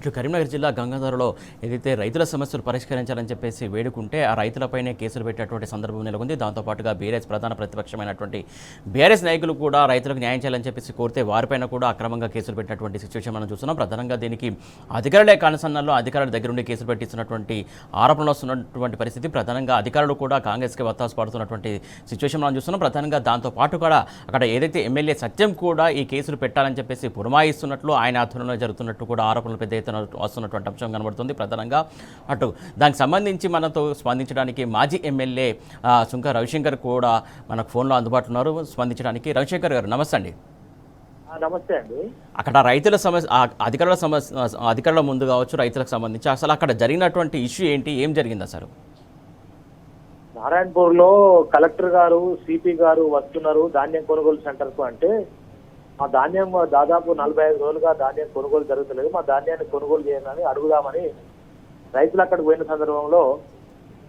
ఇటు కరీంనగర్ జిల్లా గంగాధరలో ఏదైతే రైతుల సమస్యలు పరిష్కరించాలని చెప్పేసి వేడుకుంటే ఆ రైతులపైనే కేసులు పెట్టేటువంటి సందర్భం నెలకొంది. దాంతోపాటుగా బీఆర్ఎస్ ప్రధాన ప్రతిపక్షమైనటువంటి బీఆర్ఎస్ నాయకులు కూడా రైతులకు న్యాయం చేయాలని చెప్పేసి కోరితే వారిపైన కూడా అక్రమంగా కేసులు పెట్టినటువంటి సిచ్యువేషన్ మనం చూస్తున్నాం. ప్రధానంగా దీనికి అధికారులే కానసన్నాల్లో అధికారుల దగ్గర ఉండి కేసులు పెట్టిస్తున్నటువంటి ఆరోపణలు వస్తున్నటువంటి పరిస్థితి. ప్రధానంగా అధికారులు కూడా కాంగ్రెస్కి వత్తాసు పడుతున్నటువంటి సిచ్యువేషన్ మనం చూస్తున్నాం. ప్రధానంగా దాంతోపాటు కూడా అక్కడ ఏదైతే ఎమ్మెల్యే సత్యం కూడా ఈ కేసులు పెట్టాలని చెప్పేసి పురమాయిస్తున్నట్లు ఆయన ఆధ్వర్యంలో జరుగుతున్నట్టు కూడా ఆరోపణలు పెద్ద ఎత్తున వస్తున్నటువంటి అంశం కనబడుతుంది. ప్రధానంగా అటు దానికి సంబంధించి మనతో స్పందించడానికి మాజీ ఎమ్మెల్యే సుంక రవిశంకర్ కూడా మనకు ఫోన్లో అందుబాటులో ఉన్నారు స్పందించడానికి. రవిశంకర్ గారు నమస్తే అండి. నమస్తే అండి. అక్కడ రైతుల సమస్య అధికారుల ముందు కావచ్చు రైతులకు సంబంధించి అసలు అక్కడ జరిగినటువంటి ఇష్యూ ఏంటి, ఏం జరిగింది అసలు? నారాయణపూర్లో కలెక్టర్ గారు సిపి గారు వస్తున్నారు ధాన్యం కొనుగోలు సెంటర్కు. అంటే మా ధాన్యం దాదాపు 45 రోజులుగా ధాన్యం కొనుగోలు జరుగుతలేదు, మా ధాన్యాన్ని కొనుగోలు చేయాలని అడుగుదామని రైతులు అక్కడికి పోయిన సందర్భంలో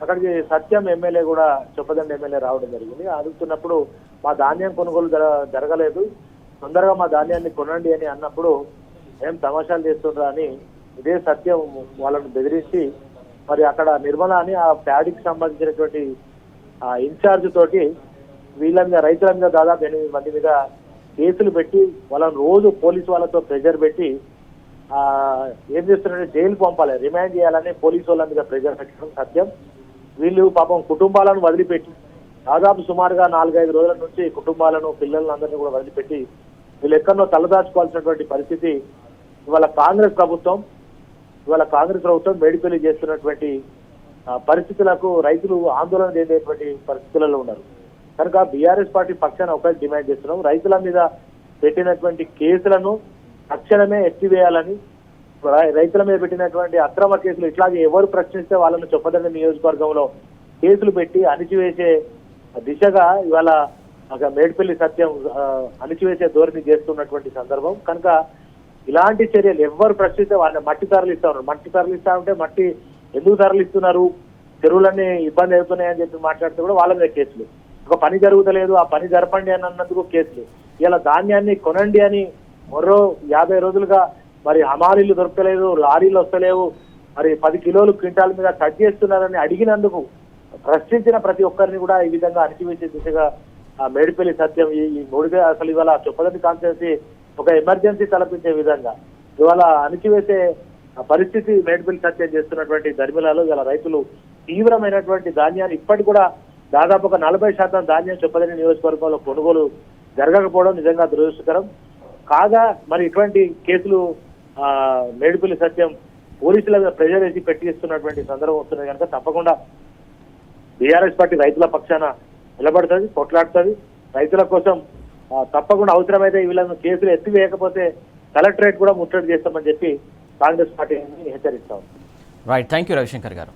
అక్కడికి సత్యం ఎమ్మెల్యే కూడా చొప్పదండి ఎమ్మెల్యే రావడం జరిగింది. అడుగుతున్నప్పుడు మా ధాన్యం కొనుగోలు జరగలేదు, తొందరగా మా ధాన్యాన్ని కొనండి అని అన్నప్పుడు ఏం తమాషాలు చేస్తుండ్రా అని ఇదే సత్యం వాళ్ళను బెదిరించి మరి అక్కడ నిర్మల అని ఆ ప్యాడీకి సంబంధించినటువంటి ఇన్ఛార్జ్ తోటి వీళ్ళ మీద రైతుల మీద దాదాపు 8 మంది మీద కేసులు పెట్టి వాళ్ళని రోజు పోలీసు వాళ్ళతో ప్రెజర్ పెట్టి ఏం చేస్తున్నారంటే జైలు పంపాలి, రిమాండ్ చేయాలని పోలీసు వాళ్ళ మీద ప్రెజర్ పెట్టడం సత్యం. వీళ్ళు పాపం కుటుంబాలను వదిలిపెట్టి దాదాపు సుమారుగా 4-5 రోజుల నుంచి కుటుంబాలను పిల్లలను అందరినీ కూడా వదిలిపెట్టి వీళ్ళు ఎక్కడో తలదాచుకోవాల్సినటువంటి పరిస్థితి. ఇవాళ కాంగ్రెస్ ప్రభుత్వం మేడిపల్లి చేస్తున్నటువంటి పరిస్థితులకు రైతులు ఆందోళన చెందేటువంటి పరిస్థితులలో ఉన్నారు. కనుక బీఆర్ఎస్ పార్టీ పక్షాన ఒకటి డిమాండ్ చేస్తున్నాం, రైతుల మీద పెట్టినటువంటి కేసులను తక్షణమే ఎత్తివేయాలని, రైతుల మీద పెట్టినటువంటి అక్రమ కేసులు ఇట్లాగే ఎవరు ప్రశ్నిస్తే వాళ్ళను చొప్పదండి నియోజకవర్గంలో కేసులు పెట్టి అణిచివేసే దిశగా ఇవాళ మేడిపల్లి సత్యం అణిచివేసే ధోరణి చేస్తున్నటువంటి సందర్భం. కనుక ఇలాంటి చర్యలు ఎవరు ప్రశ్నిస్తే వాళ్ళని మట్టి తరలిస్తా ఉంటే మట్టి ఎందుకు తరలిస్తున్నారు, చెరువులన్నీ ఇబ్బంది అవుతున్నాయని చెప్పి మాట్లాడితే కూడా వాళ్ళ మీద కేసులు. ఒక పని జరుగుతలేదు, ఆ పని జరపండి అని అన్నందుకు కేసులు. ఇలా ధాన్యాన్ని కొనండి అని మరో 50 రోజులుగా మరి హమాలీలు దొరకలేదు, లారీలు వస్తలేవు, మరి 10 కిలోలు క్వింటాల మీద కట్ చేస్తున్నారని అడిగినందుకు ప్రశ్నించిన ప్రతి ఒక్కరిని కూడా ఈ విధంగా అణిచివేసే దిశగా మేడిపల్లి సత్యం ఈ మూడుగా అసలు ఇవాళ చొప్పదండి కాన్స్టిట్యున్సీ ఒక ఎమర్జెన్సీ తలపించే విధంగా ఇవాళ అణిచివేసే పరిస్థితి మేడిపల్లి సత్యం చేస్తున్నటువంటి ధర్మిలాలో ఇవాళ రైతులు తీవ్రమైనటువంటి ధాన్యాన్ని ఇప్పటికి కూడా దాదాపు ఒక 40% ధాన్యం చొప్పదండి నియోజకవర్గంలో కొనుగోలు జరగకపోవడం నిజంగా దురదృష్టకరం. కాగా మరి ఇటువంటి కేసులు మేడిపల్లి సత్యం పోలీసుల మీద ప్రెజర్ వేసి పెట్టిస్తున్నటువంటి సందర్భం వస్తున్నది. కనుక తప్పకుండా బీఆర్ఎస్ పార్టీ రైతుల పక్షాన నిలబడుతుంది, కొట్లాడుతుంది. రైతుల కోసం తప్పకుండా అవసరమైతే వీళ్ళను కేసులు ఎత్తివేయకపోతే కలెక్టరేట్ కూడా ముట్టడి చేస్తామని చెప్పి కాంగ్రెస్ పార్టీని హెచ్చరిస్తాం. రైట్, థ్యాంక్ యూ రవిశంకర్ గారు.